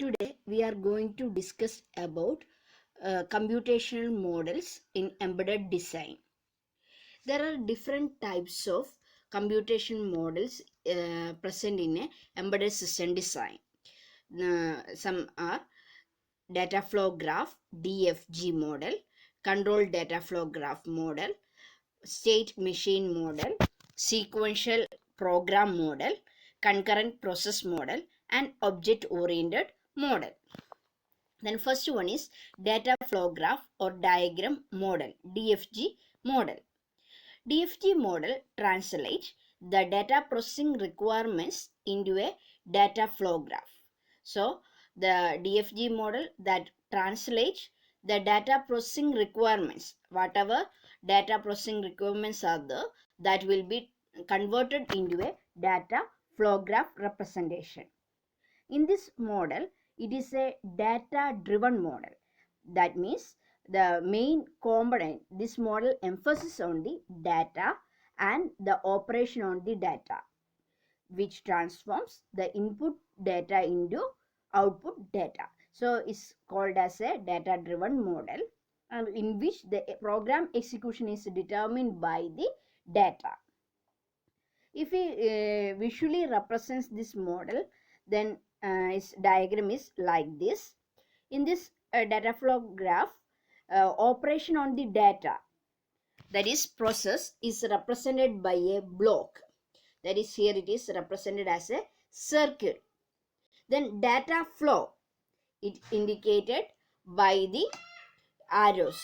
Today we are going to discuss about computational models in embedded design. There are different types of computation models present in a embedded system design. Some are data flow graph DFG model, control data flow graph model, state machine model, sequential program model, concurrent process model, and object oriented model. Then first one is data flow graph or diagram model, DFG model. DFG model translates the data processing requirements into a data flow graph. So the DFG model that translates the data processing requirements, whatever data processing requirements are there, that will be converted into a data flow graph representation. In this model, it is a data driven model. That means the main component, this model emphasis on the data and the operation on the data, which transforms the input data into output data. So it's called as a data driven model, in which the program execution is determined by the data. If we visually represents this model, then its diagram is like this. In this data flow graph, operation on the data, that is process, is represented by a block. That is, here it is represented as a circle. Then data flow, it indicated by the arrows.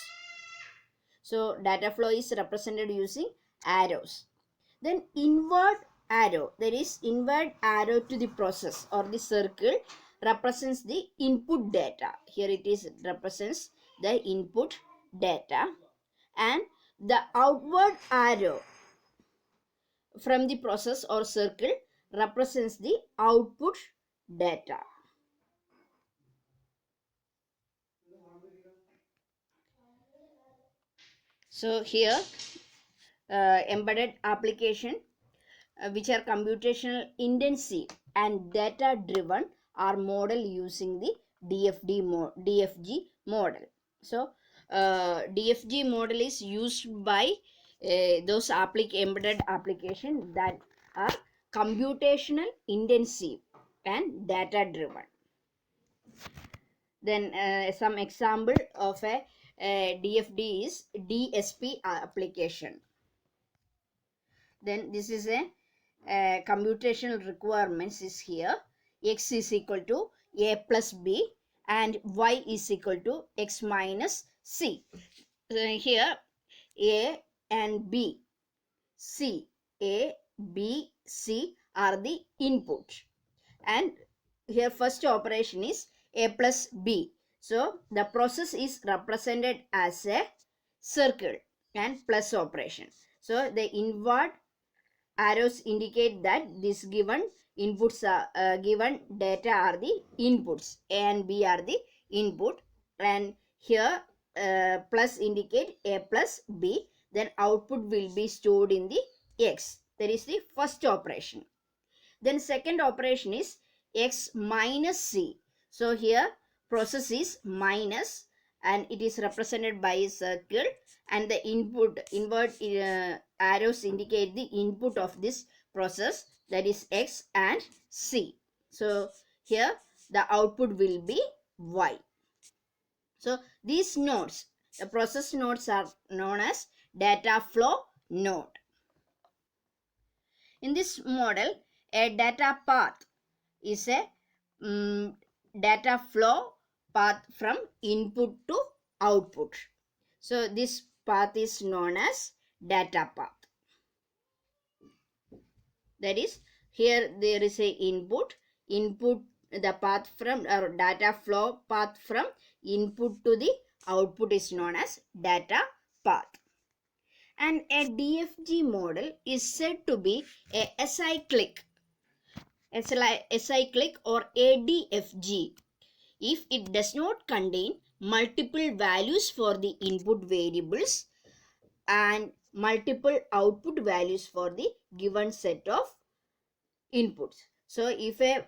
So data flow is represented using arrows. Then inward arrow, that is inward arrow to the process or the circle, represents the input data. Here it is represents the input data, and the outward arrow from the process or circle represents the output data. So here embedded application which are computational intensive and data driven are model using the DFG model. So DFG model is used by those embedded application that are computational intensive and data driven. Then some example of a DFD is DSP application. Then this is a computational requirements is here. X is equal to a plus b and y is equal to x minus c. Here a and b, c, a, b, c are the input, and here first operation is a plus b. So the process is represented as a circle and plus operation. So the inward arrows indicate that this given inputs are given data are the inputs, a and b are the input, and here plus indicate a plus b. Then output will be stored in the x. That is the first operation. Then second operation is x minus c. So here process is minus and it is represented by a circle, and the inward arrows indicate the input of this process, that is x and c. So here the output will be y. So these nodes, the process nodes, are known as data flow node. In this model, a data path is a data flow path from input to output. So this path is known as data path. That is, here there is a input the path from or data flow path from input to the output is known as data path. And a DFG model is said to be a acyclic or ADFG if it does not contain multiple values for the input variables and multiple output values for the given set of inputs. So if a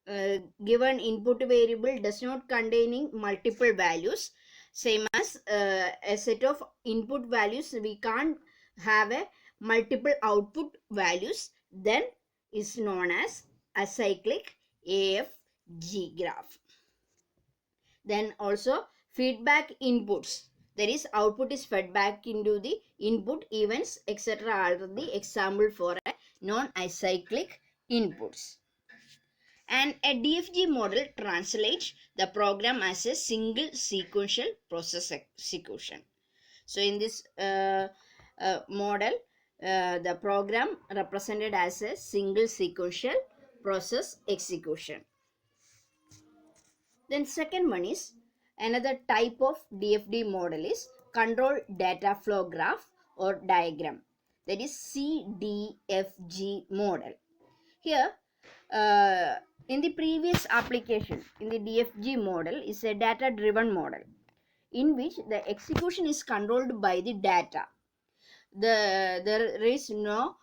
given input variable does not containing multiple values, same as a set of input values, we can't have a multiple output values, then is known as acyclic AFG graph. Then also feedback inputs, that is output is fed back into the input, events etc are the example for a non-acyclic inputs. And a DFG model translates the program as a single sequential process execution. So in this model, the program represented as a single sequential process execution. Then second one is another type of DFD model is control data flow graph or diagram, that is CDFG model. Here in the previous application in the DFG model is a data driven model in which the execution is controlled by the data. There is no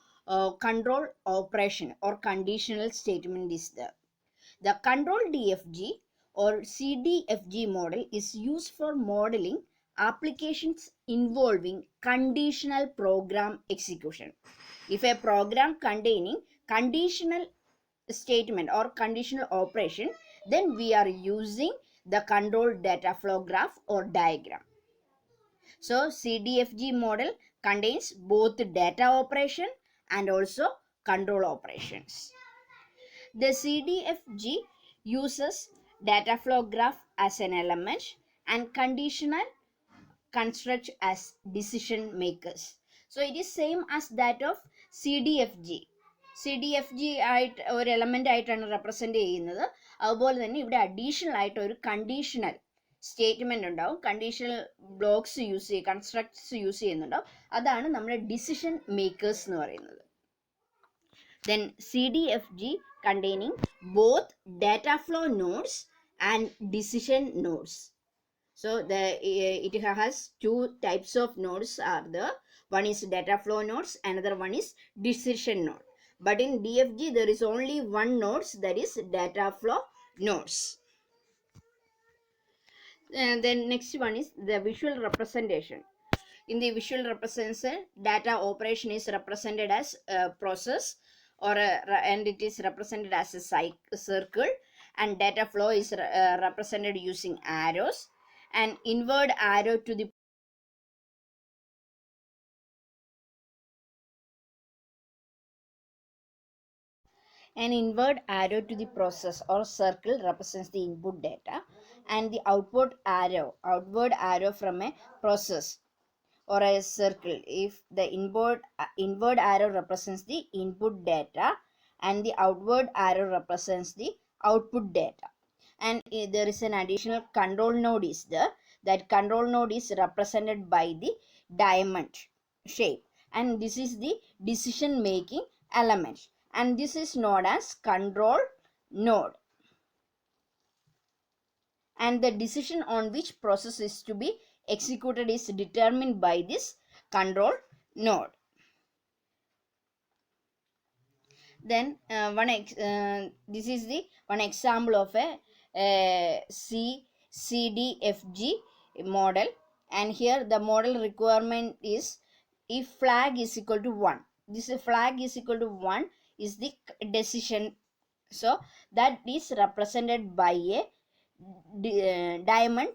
control operation or conditional statement is there. The control DFG or CDFG model is used for modeling applications involving conditional program execution. If a program containing conditional statement or conditional operation, then we are using the control data flow graph or diagram. So CDFG model contains both data operation and also control operations. The CDFG uses data flow graph as an element and conditional construct as decision makers. So it is same as that of CDFG. CDFG ആയിട്ട് ഒരു element ആയിട്ടാണ് represent ചെയ്യുന്നത്. അതുപോലെ തന്നെ ഇവിടെ additional ആയിട്ട് ഒരു conditional statement ഉണ്ടാവും, കണ്ടീഷണൽ ബ്ലോക്സ് യൂസ് ചെയ്യും, കൺസ്ട്രക്ട്സ് യൂസ് ചെയ്യുന്നുണ്ടാവും. അതാണ് നമ്മുടെ ഡിസിഷൻ മേക്കേഴ്സ് എന്ന് പറയുന്നത്. Then CDFG containing both data flow nodes and decision nodes. So it has two types of nodes are there. One is data flow nodes, another one is decision node. But in DFG there is only one nodes, that is data flow nodes. And then next one is the visual representation. In the visual representation, data operation is represented as a process and it is represented as a circle, and data flow is represented using arrows, and inward arrow to the An inward arrow to the process or circle represents the input data, and the outward arrow from a process or a circle if the inward arrow represents the input data and the outward arrow represents the output data. And there is an additional control node is there. That control node is represented by the diamond shape, and this is the decision making element, and this is known as control node, and the decision on which process is to be executed is determined by this control node. Then this is the one example of a CDFG model, and here the model requirement is if flag is equal to 1, this flag is equal to 1 is the decision. So that is represented by a diamond,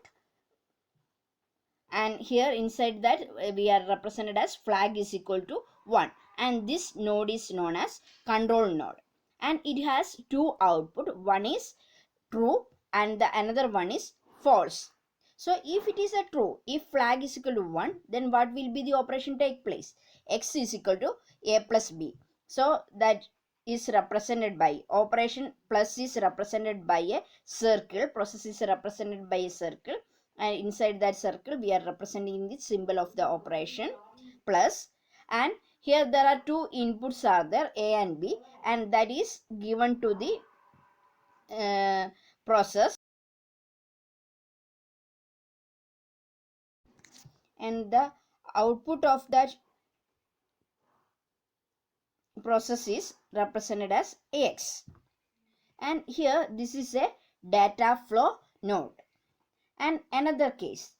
and here inside that we are represented as flag is equal to 1, and this node is known as control node, and it has two output, one is true and the another one is false. So if it is a true, if flag is equal to 1, then what will be the operation take place? X is equal to a plus b. So that is represented by operation plus is represented by a circle, process is represented by a circle, and inside that circle we are representing the symbol of the operation plus, and here there are two inputs are there, a and b, and that is given to the process, and the output of that process is represented as ax. And here this is a data flow node. And another case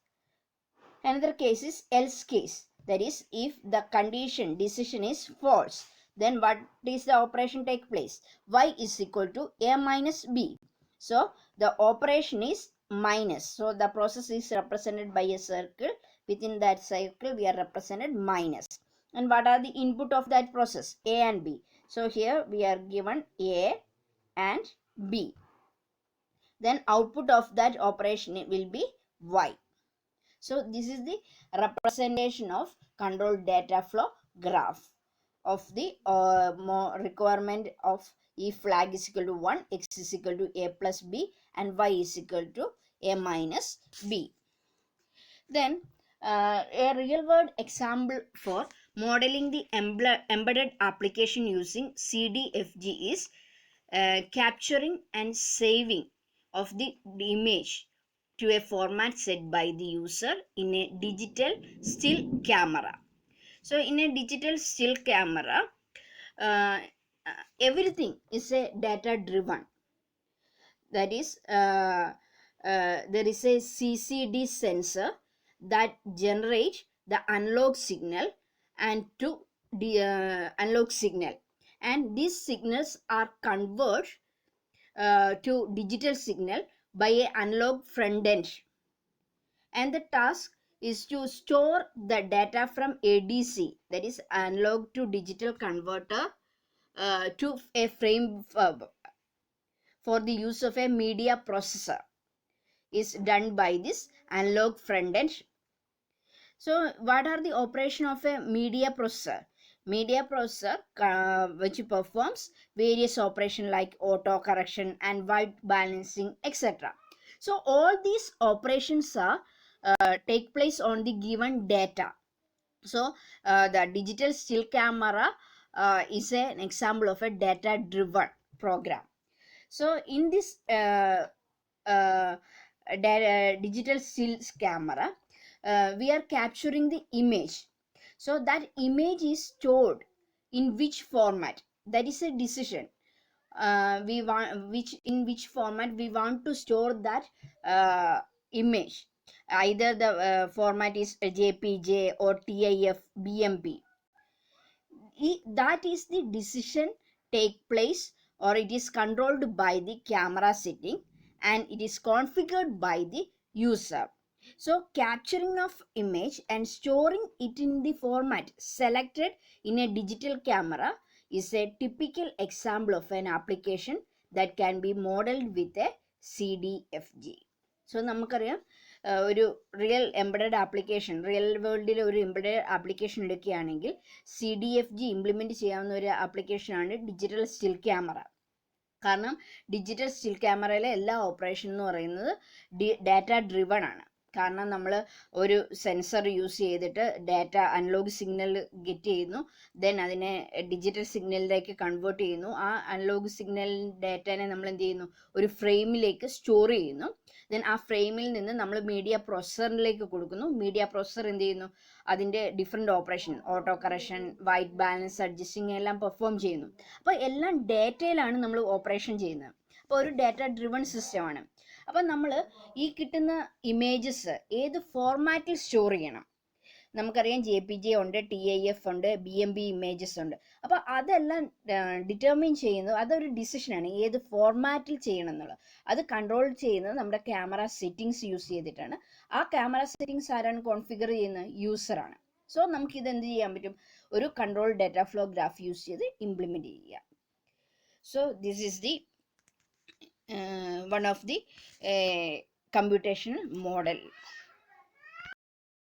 is else case. That is, if the condition decision is false, then what is the operation take place? Y is equal to a minus b. So the operation is minus. So the process is represented by a circle. Within that circle we are represented minus. And what are the input of that process? A and B. So here we are given A and B. Then output of that operation will be Y. So this is the representation of control data flow graph of the requirement of if flag is equal to 1, x is equal to a plus b, and y is equal to a minus b. Then a real world example for modeling the embedded application using CDFG is capturing and saving of the image to a format set by the user in a digital still camera. So in a digital still camera, uh, everything is a data driven. That is, there is a CCD sensor that generates the analog signal and to the analog signal, and these signals are converted to digital signal by a analog front end, and the task is to store the data from ADC, that is analog to digital converter, to a frame for the use of a media processor is done by this analog front end. So what are the operation of a media processor? Media processor which performs various operation like auto correction and white balancing, etc. So all these operations are take place on the given data. So the digital still camera is an example of a data driven program. So in this digital stills camera, we are capturing the image. So that image is stored in which format, that is a decision. We want which format we want to store that image. Either the format is JPG or TIF, BMP. That is the decision take place, or it is controlled by the camera setting, and it is configured by the user. So capturing of image and storing it in the format selected in a digital camera is a typical example of an application that can be modeled with a CDFG. So നമുക്കറിയാം, ഒരു real embedded application, real വേൾഡിലെ ഒരു embedded application എടുക്കുകയാണെങ്കിൽ CDFG implement ചെയ്യാവുന്ന ഒരു ആപ്ലിക്കേഷനാണ് digital still camera. കാരണം digital still ക്യാമറയിലെ എല്ലാ operation എന്ന് പറയുന്നത് ഡാറ്റ ഡ്രിവൺ ആണ്. കാരണം നമ്മൾ ഒരു സെൻസർ യൂസ് ചെയ്തിട്ട് ഡാറ്റ അനലോഗ് സിഗ്നൽ ഗെറ്റ് ചെയ്യുന്നു, ദെൻ അതിനെ ഡിജിറ്റൽ സിഗ്നലിലേക്ക് കൺവേർട്ട് ചെയ്യുന്നു. ആ അനലോഗ് സിഗ്നൽ ഡാറ്റനെ നമ്മൾ എന്ത് ചെയ്യുന്നു, ഒരു ഫ്രെയിമിലേക്ക് സ്റ്റോർ ചെയ്യുന്നു. ദെൻ ആ ഫ്രെയിമിൽ നിന്ന് നമ്മൾ മീഡിയ പ്രോസസ്സറിലേക്ക് കൊടുക്കുന്നു. മീഡിയ പ്രോസസ്സർ എന്ത് ചെയ്യുന്നു, അതിൻ്റെ different operation, auto correction, white balance, adjusting എല്ലാം പെർഫോം ചെയ്യുന്നു. അപ്പോൾ എല്ലാം ഡാറ്റയിലാണ് നമ്മൾ ഓപ്പറേഷൻ ചെയ്യുന്നത്. അപ്പോൾ ഒരു ഡാറ്റ ഡ്രിവൺ സിസ്റ്റമാണ്. അപ്പം നമ്മൾ ഈ കിട്ടുന്ന ഇമേജസ് ഏത് ഫോർമാറ്റിൽ സ്റ്റോർ ചെയ്യണം? നമുക്കറിയാം JPG ഉണ്ട്, TIF ഉണ്ട്, BMP ഇമേജസ് ഉണ്ട്. അപ്പോൾ അതെല്ലാം ഡിറ്റർമിൻ ചെയ്യുന്നത് അതൊരു ഡിസിഷനാണ്, ഏത് ഫോർമാറ്റിൽ ചെയ്യണം എന്നുള്ളത്. അത് കൺട്രോൾ ചെയ്യുന്നത് നമ്മുടെ ക്യാമറ സെറ്റിങ്സ് യൂസ് ചെയ്തിട്ടാണ്. ആ ക്യാമറ സെറ്റിങ്സ് ആരാണ് കോൺഫിഗർ ചെയ്യുന്നത്? യൂസറാണ്. സോ നമുക്കിത് എന്ത് ചെയ്യാൻ പറ്റും? ഒരു control data flow graph use ചെയ്ത് ഇംപ്ലിമെൻറ്റ് ചെയ്യുക. So this is the one of the computational model.